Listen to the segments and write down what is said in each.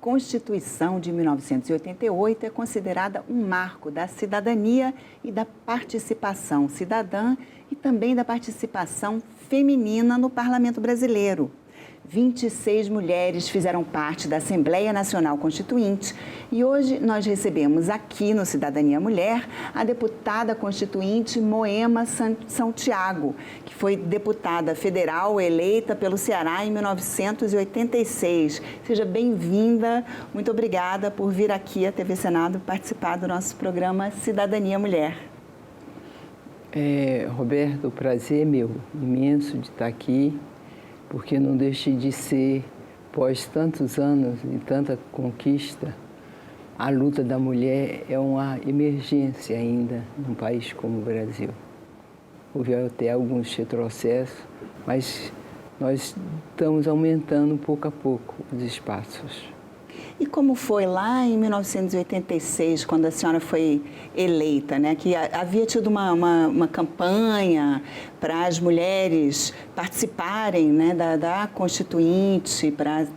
Constituição de 1988 é considerada um marco da cidadania e da participação cidadã e também da participação feminina no Parlamento brasileiro. 26 mulheres fizeram parte da Assembleia Nacional Constituinte e hoje nós recebemos aqui no Cidadania Mulher a deputada constituinte Moema Santiago, que foi deputada federal eleita pelo Ceará em 1986. Seja bem-vinda, muito obrigada por vir aqui à TV Senado participar do nosso programa Cidadania Mulher. Roberto, o prazer é meu, imenso de estar aqui, porque não deixe de ser, após tantos anos e tanta conquista, a luta da mulher é uma emergência ainda num país como o Brasil. Houve até alguns retrocessos, mas nós estamos aumentando pouco a pouco os espaços. E como foi lá em 1986, quando a senhora foi eleita, né? Que havia tido uma campanha para as mulheres participarem, né, da Constituinte, para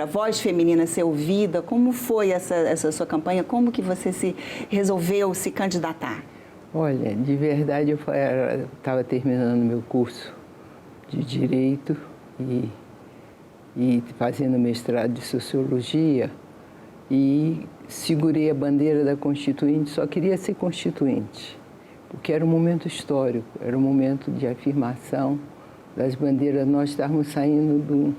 a voz feminina ser ouvida. Como foi essa sua campanha? Como que você resolveu se candidatar? Olha, de verdade, eu estava terminando meu curso de Direito e fazendo mestrado de Sociologia, e segurei a bandeira da Constituinte, só queria ser Constituinte, porque era um momento histórico, era um momento de afirmação das bandeiras. Nós estávamos saindo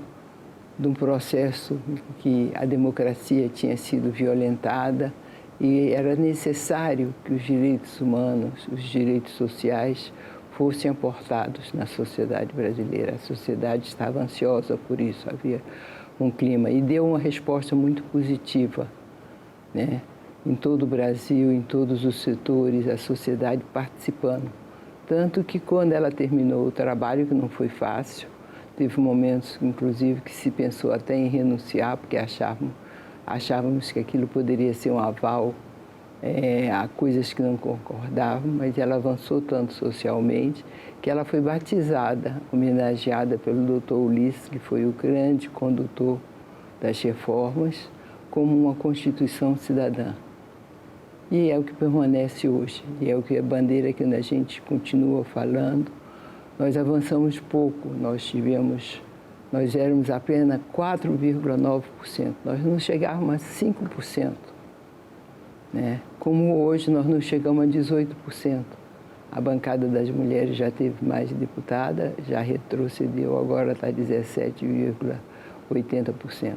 de um processo que a democracia tinha sido violentada e era necessário que os direitos humanos, os direitos sociais, fossem aportados na sociedade brasileira. A sociedade estava ansiosa por isso, havia um clima. E deu uma resposta muito positiva, né? Em todo o Brasil, em todos os setores, a sociedade participando. Tanto que quando ela terminou o trabalho, que não foi fácil, teve momentos, inclusive, que se pensou até em renunciar, porque achávamos que aquilo poderia ser um aval há coisas que não concordavam, mas ela avançou tanto socialmente que ela foi batizada, homenageada pelo Dr. Ulisses, que foi o grande condutor das reformas, como uma Constituição cidadã. E é o que permanece hoje, e é o que a bandeira que a gente continua falando. Nós avançamos pouco, nós éramos apenas 4,9%, nós não chegávamos a 5%. Né? Como hoje nós não chegamos a 18%. A bancada das mulheres já teve mais deputada, já retrocedeu, agora está 17,80%.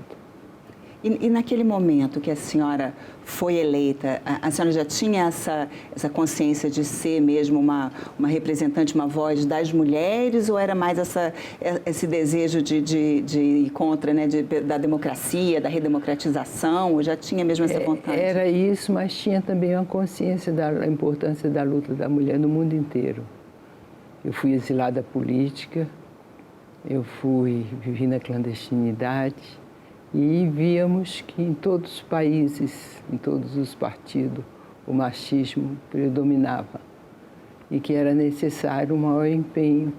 E naquele momento que a senhora foi eleita, a senhora já tinha essa consciência de ser mesmo uma representante, uma voz das mulheres, ou era mais esse desejo de ir contra, né, da democracia, da redemocratização, ou já tinha mesmo essa vontade? Era isso, mas tinha também uma consciência da importância da luta da mulher no mundo inteiro. Eu fui exilada política, vivi na clandestinidade, e víamos que em todos os países, em todos os partidos, o machismo predominava e que era necessário um maior empenho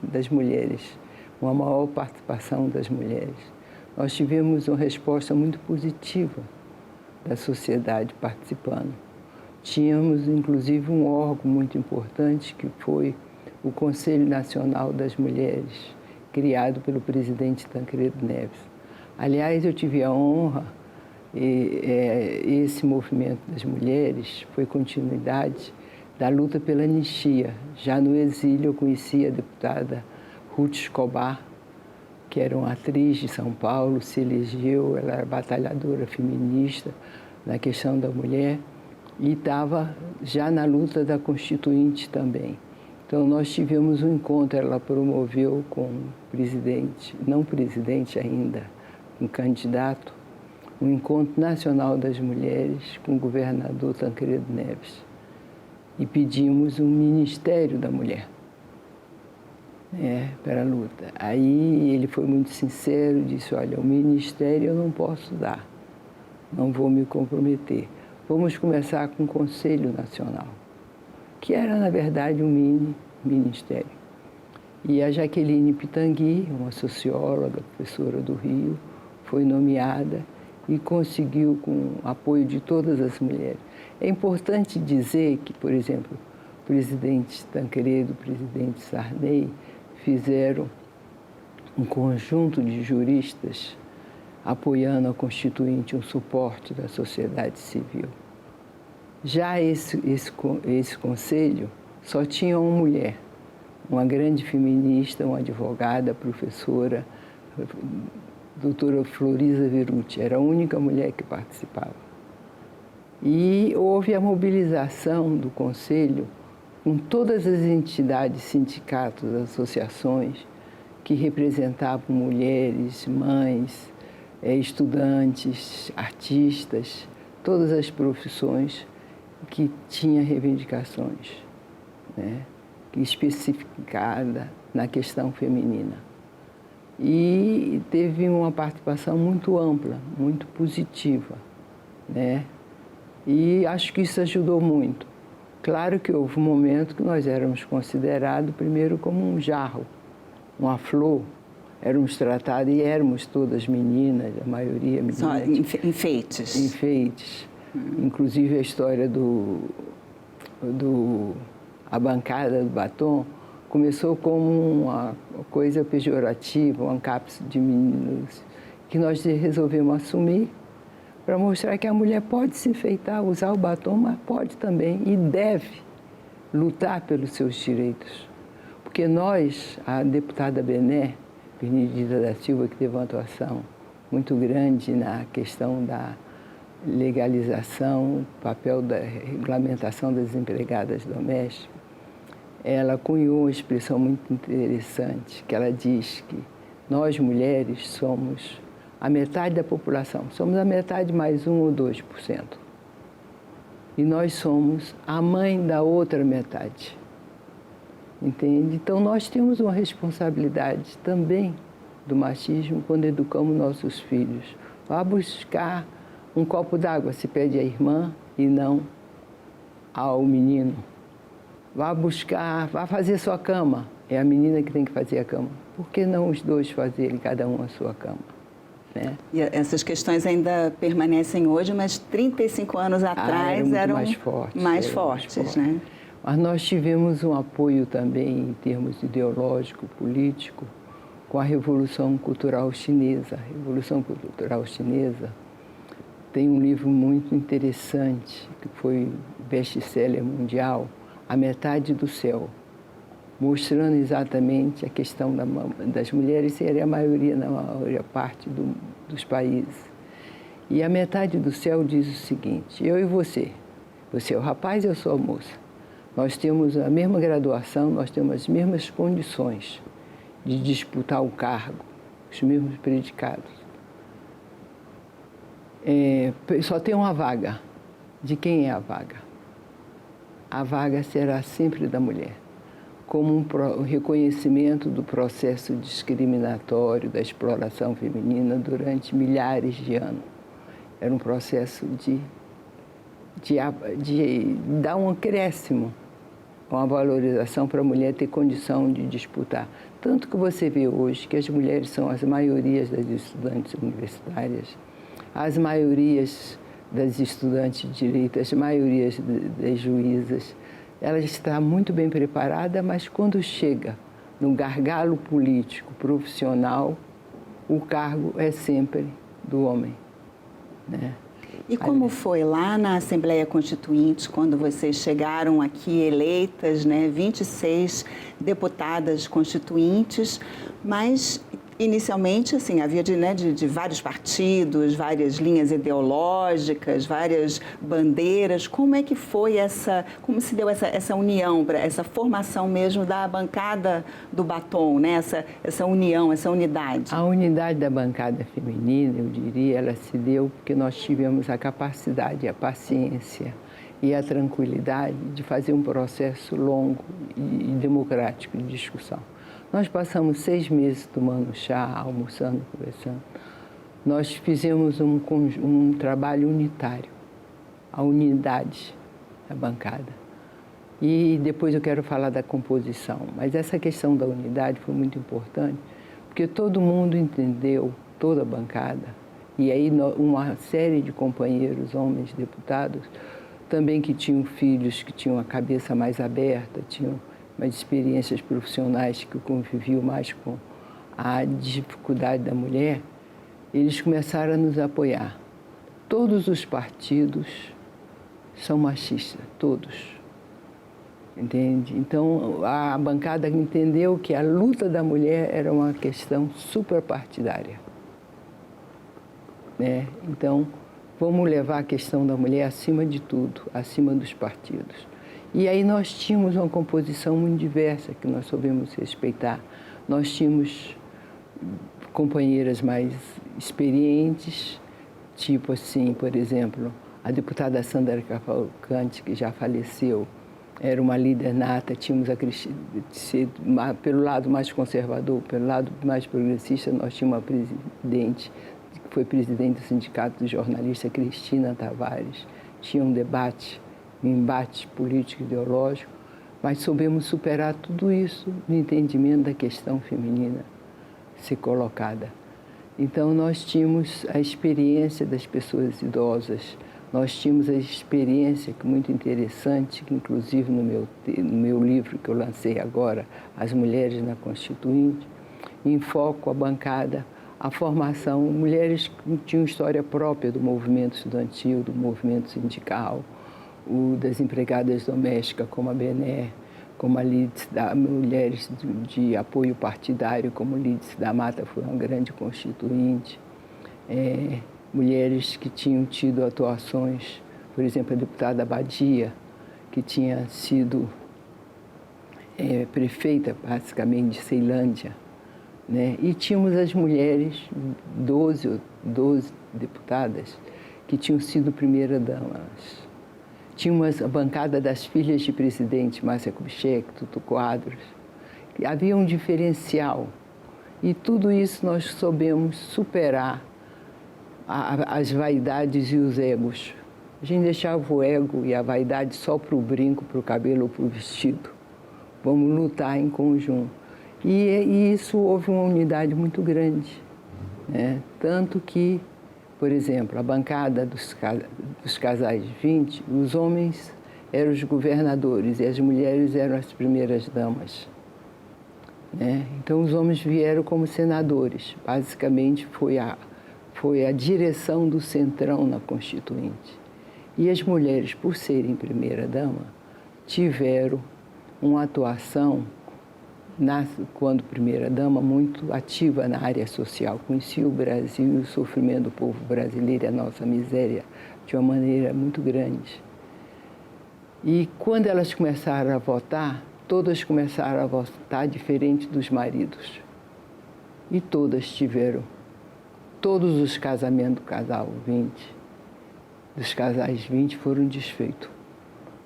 das mulheres, uma maior participação das mulheres. Nós tivemos uma resposta muito positiva da sociedade participando. Tínhamos, inclusive, um órgão muito importante que foi o Conselho Nacional das Mulheres, criado pelo presidente Tancredo Neves. Aliás, eu tive a honra, esse movimento das mulheres foi continuidade da luta pela anistia. Já no exílio eu conheci a deputada Ruth Escobar, que era uma atriz de São Paulo, se elegeu, ela era batalhadora feminista na questão da mulher e estava já na luta da Constituinte também. Então, nós tivemos um encontro, ela promoveu com o presidente, não presidente ainda, um candidato, um encontro nacional das mulheres com o governador Tancredo Neves. E pedimos um Ministério da Mulher para a luta. Aí ele foi muito sincero, disse, olha, o Ministério eu não posso dar, não vou me comprometer. Vamos começar com o Conselho Nacional, que era, na verdade, um mini-ministério. E a Jaqueline Pitangui, uma socióloga, professora do Rio, foi nomeada e conseguiu com o apoio de todas as mulheres. É importante dizer que, por exemplo, o presidente Tancredo, o presidente Sarney fizeram um conjunto de juristas apoiando a Constituinte, um suporte da sociedade civil. Já esse conselho só tinha uma mulher, uma grande feminista, uma advogada, professora, doutora Florisa Veruti, era a única mulher que participava. E houve a mobilização do conselho com todas as entidades, sindicatos, associações que representavam mulheres, mães, estudantes, artistas, todas as profissões que tinham reivindicações, né, especificada na questão feminina. E teve uma participação muito ampla, muito positiva, né? E acho que isso ajudou muito. Claro que houve um momento que nós éramos considerados primeiro como um jarro, uma flor. Éramos tratadas, e éramos todas meninas, a maioria meninas. Só enfeites. Enfeites. Inclusive a história a bancada do batom começou como uma coisa pejorativa, um cápsula de meninos, que nós resolvemos assumir para mostrar que a mulher pode se enfeitar, usar o batom, mas pode também e deve lutar pelos seus direitos. Porque nós, a deputada Benedita da Silva, que teve uma atuação muito grande na questão da legalização, o papel da regulamentação das empregadas domésticas, ela cunhou uma expressão muito interessante, que ela diz que nós, mulheres, somos a metade da população, somos a metade mais 1 ou 2%. E nós somos a mãe da outra metade. Entende? Então, nós temos uma responsabilidade também do machismo quando educamos nossos filhos. Vá buscar um copo d'água, se pede à irmã e não ao menino. Vá fazer sua cama, é a menina que tem que fazer a cama. Por que não os dois fazerem cada um a sua cama? Né? E essas questões ainda permanecem hoje, mas 35 anos atrás eram mais fortes, né? Mas nós tivemos um apoio também em termos ideológico, político, com a Revolução Cultural Chinesa. A Revolução Cultural Chinesa tem um livro muito interessante, que foi best-seller mundial, A Metade do Céu, mostrando exatamente a questão das mulheres serem a maioria, na maior parte dos países. E A Metade do Céu diz o seguinte: eu e você é o rapaz e eu sou a moça. Nós temos a mesma graduação, nós temos as mesmas condições de disputar o cargo, os mesmos predicados. Só tem uma vaga. De quem é a vaga? A vaga será sempre da mulher, como um reconhecimento do processo discriminatório da exploração feminina durante milhares de anos. Era um processo de dar um acréscimo, uma valorização para a mulher ter condição de disputar. Tanto que você vê hoje que as mulheres são as maiorias das estudantes universitárias, as maiorias das estudantes de direito, as maiorias das juízas. Ela está muito bem preparada, mas quando chega no gargalo político, profissional, o cargo é sempre do homem, né? E como foi lá na Assembleia Constituinte, quando vocês chegaram aqui eleitas, né, 26 deputadas constituintes, mas inicialmente, assim, havia de vários partidos, várias linhas ideológicas, várias bandeiras. Como é que foi como se deu essa união, essa formação mesmo da bancada do batom, né? Essa união, essa unidade? A unidade da bancada feminina, eu diria, ela se deu porque nós tivemos a capacidade, a paciência e a tranquilidade de fazer um processo longo e democrático de discussão. Nós passamos 6 meses tomando chá, almoçando, conversando. Nós fizemos um trabalho unitário, a unidade da bancada. E depois eu quero falar da composição. Mas essa questão da unidade foi muito importante, porque todo mundo entendeu, toda a bancada, E aí uma série de companheiros, homens deputados, também que tinham filhos, que tinham a cabeça mais aberta, tinham mais experiências profissionais, que conviviam mais com a dificuldade da mulher, eles começaram a nos apoiar. Todos os partidos são machistas, todos. Entende? Então, a bancada entendeu que a luta da mulher era uma questão suprapartidária. Né? Então, vamos levar a questão da mulher acima de tudo, acima dos partidos. E aí nós tínhamos uma composição muito diversa, que nós soubemos respeitar. Nós tínhamos companheiras mais experientes, tipo assim, por exemplo, a deputada Sandra Cavalcante, que já faleceu, era uma líder nata. Tínhamos a Cristina, pelo lado mais conservador, pelo lado mais progressista, nós tínhamos uma presidente, que foi presidente do Sindicato dos Jornalistas, Cristina Tavares. Tinha um debate, um embate político e ideológico, mas soubemos superar tudo isso no entendimento da questão feminina ser colocada. Então, nós tínhamos a experiência das pessoas idosas, nós tínhamos a experiência, que é muito interessante, que inclusive no meu livro que eu lancei agora, As Mulheres na Constituinte, enfoco a bancada, a formação, mulheres que tinham história própria do movimento estudantil, do movimento sindical, das empregadas domésticas, como a Bené, como a Lídice, mulheres de apoio partidário, como Lídice da Mata, foi uma grande constituinte, mulheres que tinham tido atuações, por exemplo, a deputada Badia, que tinha sido prefeita, basicamente, de Ceilândia, né? E tínhamos as mulheres, 12 deputadas, que tinham sido primeira-damas. Tínhamos a bancada das filhas de presidente, Márcia Kubitschek, Tutu Quadros. Havia um diferencial. E tudo isso nós soubemos superar as vaidades e os egos. A gente deixava o ego e a vaidade só para o brinco, para o cabelo ou para o vestido. Vamos lutar em conjunto. E isso houve uma unidade muito grande, né? Tanto que, por exemplo, a bancada dos casais 20, os homens eram os governadores e as mulheres eram as primeiras damas, né? Então, os homens vieram como senadores. Basicamente, foi a direção do centrão na Constituinte. E as mulheres, por serem primeira-dama, tiveram uma atuação, quando primeira-dama, muito ativa na área social. Conhecia o Brasil e o sofrimento do povo brasileiro, a nossa miséria, de uma maneira muito grande. E quando elas começaram a votar, todas começaram a votar diferente dos maridos. E todas tiveram, todos os casamentos do casal 20, dos casais 20 foram desfeitos.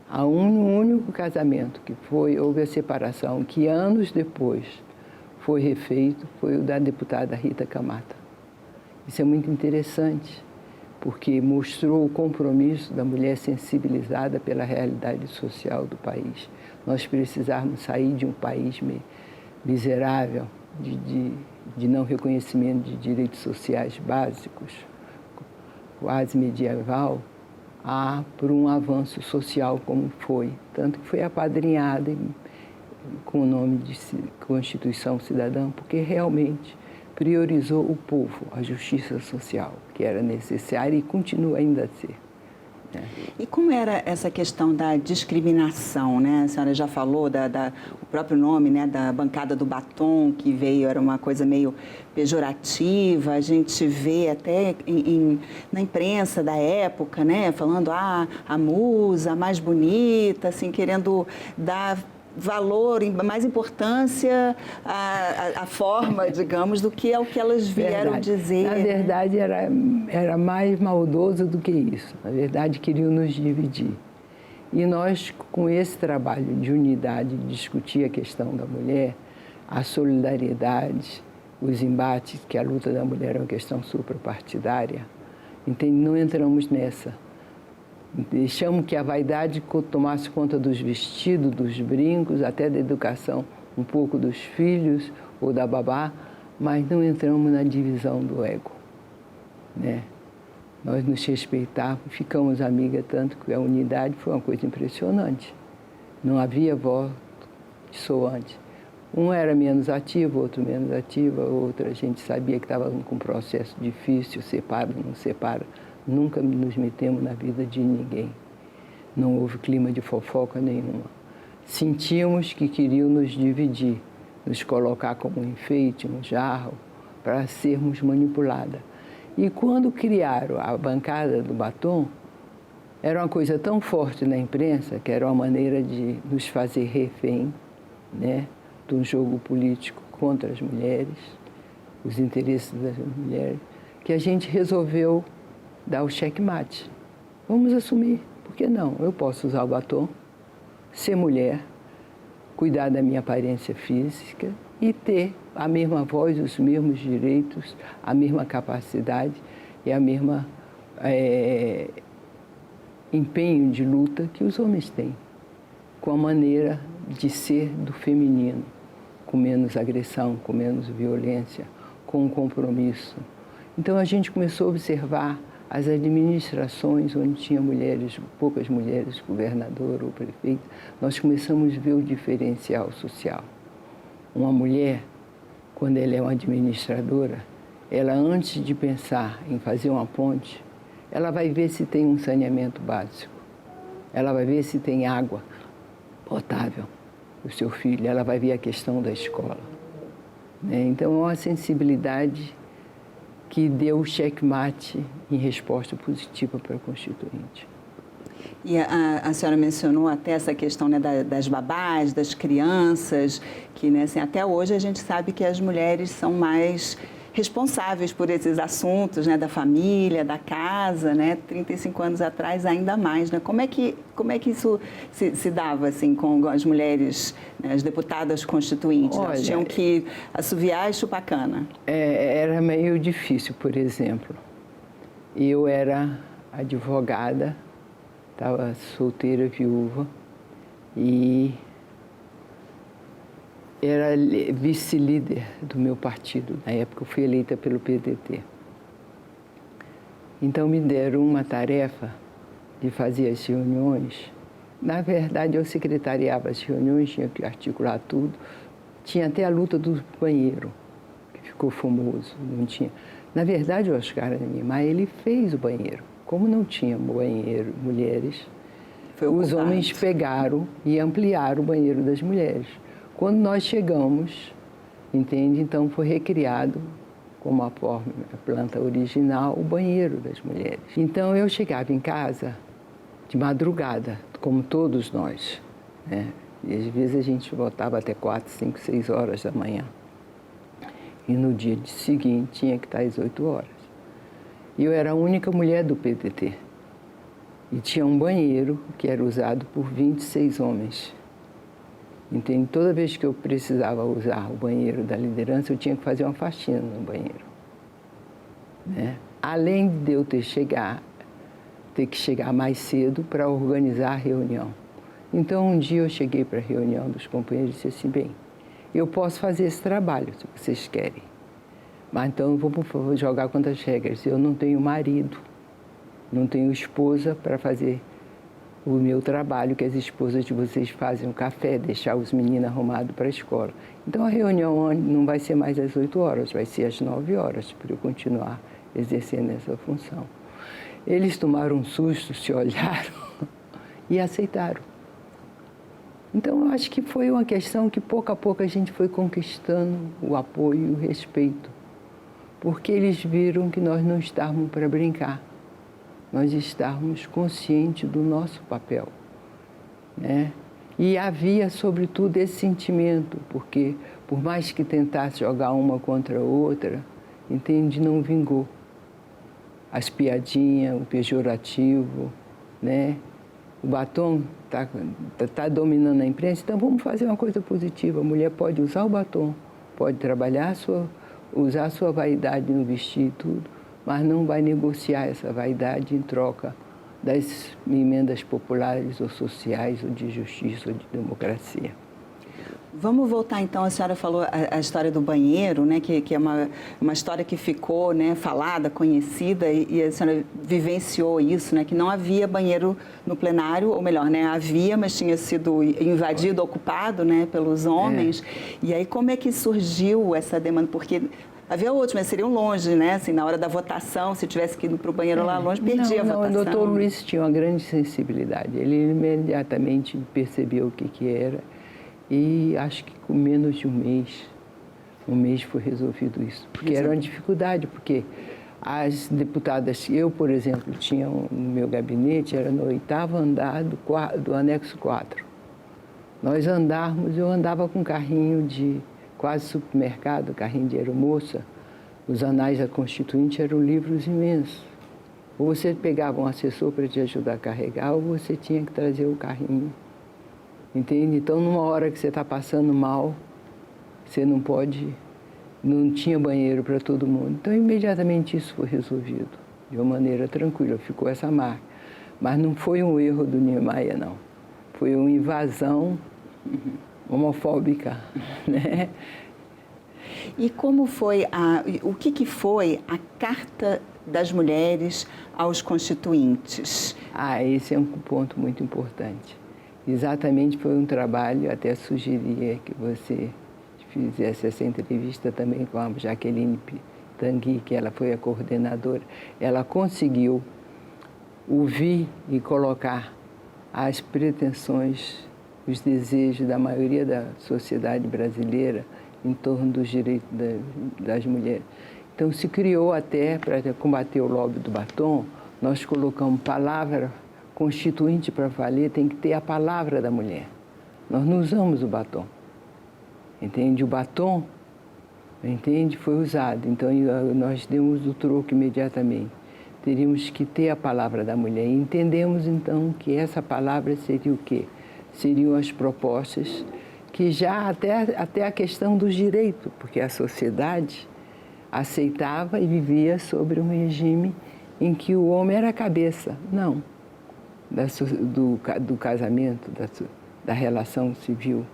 Um único casamento que houve a separação, que anos depois foi refeito, foi o da deputada Rita Camata. Isso é muito interessante, porque mostrou o compromisso da mulher sensibilizada pela realidade social do país. Nós precisarmos sair de um país miserável, de não reconhecimento de direitos sociais básicos, quase medieval, por um avanço social como foi. Tanto que foi apadrinhada com o nome de Constituição Cidadã, porque realmente priorizou o povo, a justiça social, que era necessária e continua ainda a ser. E como era essa questão da discriminação, né? A senhora já falou o próprio nome, né, da bancada do batom, que veio, era uma coisa meio pejorativa. A gente vê até na imprensa da época, né, falando a musa, a mais bonita, assim, querendo dar valor, mais importância à forma, digamos, do que ao que elas vieram dizer. Na verdade, era mais maldoso do que isso. Na verdade, queriam nos dividir. E nós, com esse trabalho de unidade, de discutir a questão da mulher, a solidariedade, os embates, que a luta da mulher é uma questão suprapartidária, não entramos nessa. Deixamos que a vaidade tomasse conta dos vestidos, dos brincos, até da educação, um pouco dos filhos ou da babá, mas não entramos na divisão do ego. né? Nós nos respeitávamos, ficamos amigas tanto que a unidade foi uma coisa impressionante. Não havia voz dissoante. Um era menos ativo, outro menos ativa, outra a gente sabia que estava com um processo difícil, separa, não separa. Nunca nos metemos na vida de ninguém. Não houve clima de fofoca nenhuma. Sentíamos que queriam nos dividir, nos colocar como um enfeite, um jarro, para sermos manipuladas. E quando criaram a bancada do batom, era uma coisa tão forte na imprensa, que era uma maneira de nos fazer refém, né, de um jogo político contra as mulheres, os interesses das mulheres, que a gente resolveu dar o checkmate. Vamos assumir, por que não? Eu posso usar o batom, ser mulher, cuidar da minha aparência física e ter a mesma voz, os mesmos direitos, a mesma capacidade e a mesma empenho de luta que os homens têm, com a maneira de ser do feminino, com menos agressão, com menos violência, com um compromisso. Então a gente começou a observar as administrações onde tinha mulheres, poucas mulheres, governador ou prefeito, nós começamos a ver o diferencial social. Uma mulher, quando ela é uma administradora, ela antes de pensar em fazer uma ponte, ela vai ver se tem um saneamento básico, ela vai ver se tem água potável para o seu filho, ela vai ver a questão da escola. Então é uma sensibilidade que deu o checkmate em resposta positiva para a Constituinte. E a senhora mencionou até essa questão, né, das babás, das crianças, que, né, assim, até hoje a gente sabe que as mulheres são mais responsáveis por esses assuntos, né, da família, da casa, né, 35 anos atrás ainda mais, né? Como é que isso se dava, assim, com as mulheres, né, as deputadas constituintes? Olha, elas tinham que assoviar e chupar cana. Era meio difícil, por exemplo. Eu era advogada, estava solteira, viúva, e era vice-líder do meu partido. Na época eu fui eleita pelo PDT. Então me deram uma tarefa de fazer as reuniões. Na verdade eu secretariava as reuniões, tinha que articular tudo. Tinha até a luta do banheiro, que ficou famoso. Não tinha. Na verdade o Oscar Niemeyer, ele fez o banheiro. Como não tinha banheiro, mulheres, os homens pegaram e ampliaram o banheiro das mulheres. Quando nós chegamos, entende? Então foi recriado, como a planta original, o banheiro das mulheres. Então eu chegava em casa de madrugada, como todos nós, né? E às vezes a gente voltava até 4, 5, 6 horas da manhã. E no dia seguinte tinha que estar às 8 horas. E eu era a única mulher do PDT. E tinha um banheiro que era usado por 26 homens. Entende? Toda vez que eu precisava usar o banheiro da liderança, eu tinha que fazer uma faxina no banheiro, né? Além de eu ter que chegar mais cedo para organizar a reunião. Então, um dia eu cheguei para a reunião dos companheiros e disse assim, bem, eu posso fazer esse trabalho, se vocês querem. Mas então eu vou jogar contra as regras. Eu não tenho marido, não tenho esposa para fazer o meu trabalho, que as esposas de vocês fazem o café, deixar os meninos arrumados para a escola. Então a reunião não vai ser mais às 8 horas, vai ser às 9 horas, para eu continuar exercendo essa função. Eles tomaram um susto, se olharam e aceitaram. Então eu acho que foi uma questão que pouco a pouco a gente foi conquistando o apoio e o respeito, porque eles viram que nós não estávamos para brincar. Nós estávamos conscientes do nosso papel, né? E havia, sobretudo, esse sentimento, porque, por mais que tentasse jogar uma contra a outra, entende, não vingou. As piadinhas, o pejorativo, né? O batom tá dominando a imprensa, então vamos fazer uma coisa positiva. A mulher pode usar o batom, pode trabalhar, usar a sua vaidade no vestir e tudo, mas não vai negociar essa vaidade em troca das emendas populares ou sociais, ou de justiça, ou de democracia. Vamos voltar então, a senhora falou a história do banheiro, né, que é uma história que ficou, né, falada, conhecida, e a senhora vivenciou isso, né, que não havia banheiro no plenário, ou melhor, né, havia, mas tinha sido invadido, ocupado, né, pelos homens. E aí como é que surgiu essa demanda? Porque havia outros, mas seriam longe, né, assim, na hora da votação, se tivesse que ir para o banheiro lá longe, perdia a votação. O doutor Luiz tinha uma grande sensibilidade, ele imediatamente percebeu o que era. E acho que com menos de um mês foi resolvido isso. Porque era uma dificuldade, porque as deputadas, eu, por exemplo, tinha no meu gabinete, era no 8º andar do anexo 4. Nós eu andava com um carrinho de quase supermercado, carrinho de aeromoça. Os anais da Constituinte eram livros imensos. Ou você pegava um assessor para te ajudar a carregar, ou você tinha que trazer o carrinho. Entende? Então, numa hora que você está passando mal, você não tinha banheiro para todo mundo. Então, imediatamente isso foi resolvido, de uma maneira tranquila, ficou essa marca. Mas não foi um erro do Niemeyer, não. Foi uma invasão homofóbica, né? E como foi, o que foi a Carta das Mulheres aos Constituintes? Esse é um ponto muito importante. Exatamente, foi um trabalho, até sugeria que você fizesse essa entrevista também com a Jaqueline Tanguy, que ela foi a coordenadora. Ela conseguiu ouvir e colocar as pretensões, os desejos da maioria da sociedade brasileira em torno dos direitos das mulheres. Então, se criou até, para combater o lobby do batom, nós colocamos palavra constituinte para valer, tem que ter a palavra da mulher. Nós não usamos o batom. Entende? O batom, entende, foi usado. Então, nós demos o troco imediatamente. Teríamos que ter a palavra da mulher. E entendemos, então, que essa palavra seria o quê? Seriam as propostas que já até a questão dos direitos, porque a sociedade aceitava e vivia sobre um regime em que o homem era a cabeça. Não. Do casamento, da relação civil.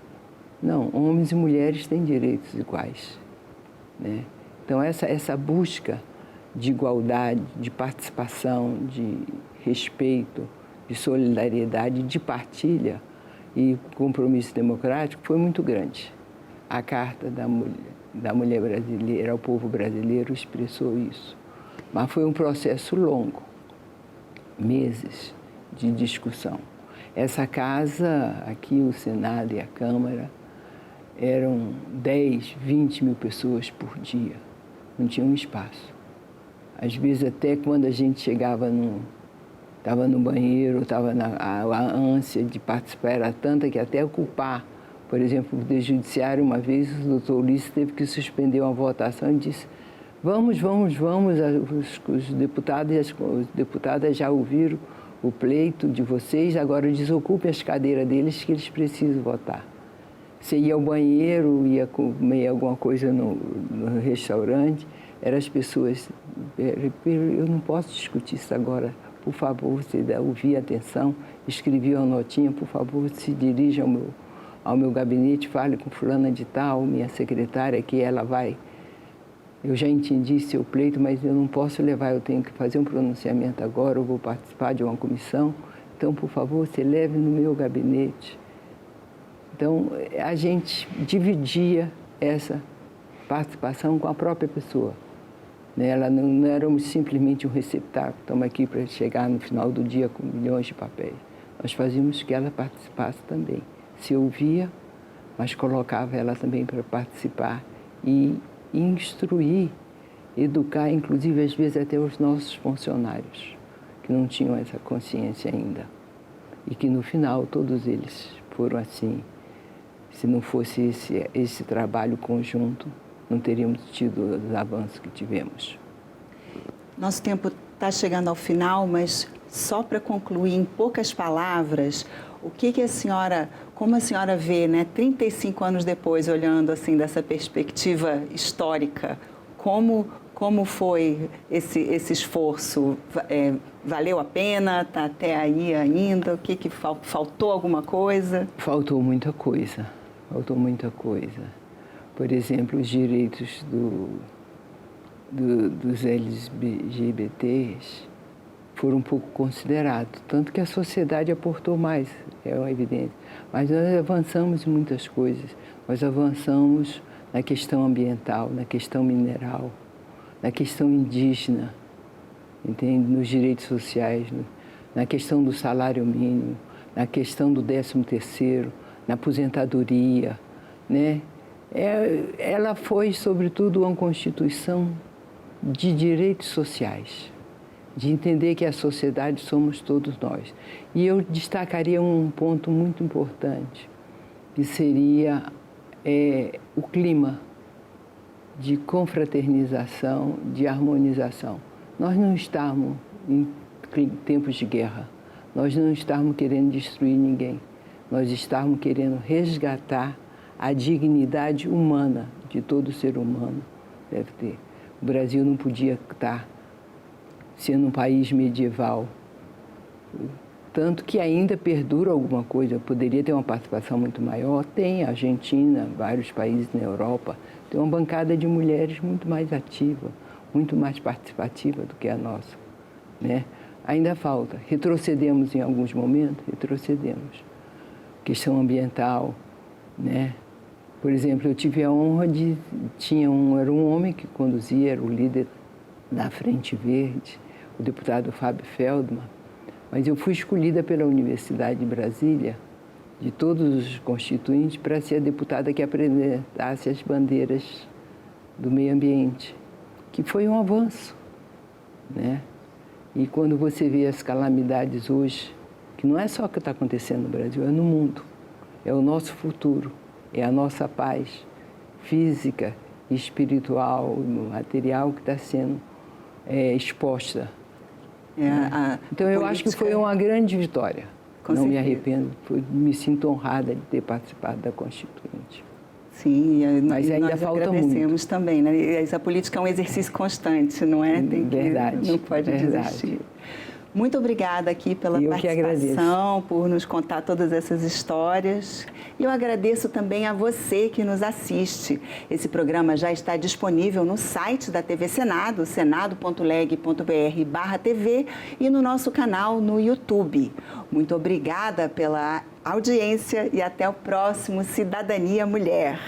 Não, homens e mulheres têm direitos iguais, né? Então, essa busca de igualdade, de participação, de respeito, de solidariedade, de partilha e compromisso democrático foi muito grande. A Carta da Mulher Brasileira, ao povo brasileiro, expressou isso. Mas foi um processo longo, meses de discussão. Essa casa, aqui o Senado e a Câmara, eram 10, 20 mil pessoas por dia. Não tinha um espaço. Às vezes, até quando a gente chegava estava no banheiro, a ânsia de participar era tanta que até ocupar, por exemplo, o judiciário, uma vez o doutor Ulisses teve que suspender uma votação e disse: vamos, os deputados e as deputadas já ouviram o pleito de vocês, agora desocupem as cadeiras deles que eles precisam votar. Você ia ao banheiro, ia comer alguma coisa no restaurante, eram as pessoas, eu não posso discutir isso agora, por favor, você ouvir atenção, escrevi uma notinha, por favor, se dirija ao meu gabinete, fale com fulana de tal, minha secretária, que ela vai... Eu já entendi seu pleito, mas eu não posso levar, eu tenho que fazer um pronunciamento agora, eu vou participar de uma comissão, então, por favor, você leve no meu gabinete. Então, a gente dividia essa participação com a própria pessoa. Ela não éramos simplesmente um receptáculo, estamos aqui para chegar no final do dia com milhões de papéis. Nós fazíamos que ela participasse também. Se ouvia, mas colocava ela também para participar e instruir, educar, inclusive, às vezes, até os nossos funcionários, que não tinham essa consciência ainda. E que, no final, todos eles foram assim. Se não fosse esse trabalho conjunto, não teríamos tido os avanços que tivemos. Nosso tempo está chegando ao final, mas só para concluir em poucas palavras, como a senhora vê, né, 35 anos depois, olhando assim dessa perspectiva histórica, como foi esse esforço? Valeu a pena? Está até aí ainda? O que faltou alguma coisa? Faltou muita coisa. faltou muita coisa. Por exemplo, os direitos dos LGBTs foram um pouco considerados, tanto que a sociedade aportou mais, é evidente. Mas nós avançamos em muitas coisas. Nós avançamos na questão ambiental, na questão mineral, na questão indígena, entende? Nos direitos sociais, na questão do salário mínimo, na questão do 13º, na aposentadoria, né? Ela foi, sobretudo, uma constituição de direitos sociais, de entender que a sociedade somos todos nós. E eu destacaria um ponto muito importante, que seria o clima de confraternização, de harmonização. Nós não estamos em tempos de guerra, nós não estamos querendo destruir ninguém, nós estamos querendo resgatar a dignidade humana de todo ser humano deve ter. O Brasil não podia estar sendo um país medieval, tanto que ainda perdura alguma coisa, poderia ter uma participação muito maior. Tem a Argentina, vários países na Europa, tem uma bancada de mulheres muito mais ativa, muito mais participativa do que a nossa, né? Ainda falta, retrocedemos em alguns momentos, retrocedemos. Questão ambiental, né? Por exemplo, eu tive a honra de... Era um homem que conduzia, era o líder da Frente Verde, o deputado Fábio Feldman, mas eu fui escolhida pela Universidade de Brasília, de todos os constituintes, para ser a deputada que apresentasse as bandeiras do meio ambiente, que foi um avanço, né? E quando você vê as calamidades hoje, que não é só o que está acontecendo no Brasil, é no mundo, é o nosso futuro, é a nossa paz física, espiritual, material que está sendo exposta. Então, eu acho que foi uma grande vitória. Não me arrependo, me sinto honrada de ter participado da Constituinte. Sim, mas ainda nós falta agradecemos muito. Também, né? Essa política é um exercício constante, não é? Verdade. Não pode desistir. Muito obrigada aqui pela participação, por nos contar todas essas histórias. E eu agradeço também a você que nos assiste. Esse programa já está disponível no site da TV Senado, senado.leg.br/TV, e no nosso canal no YouTube. Muito obrigada pela audiência e até o próximo Cidadania Mulher.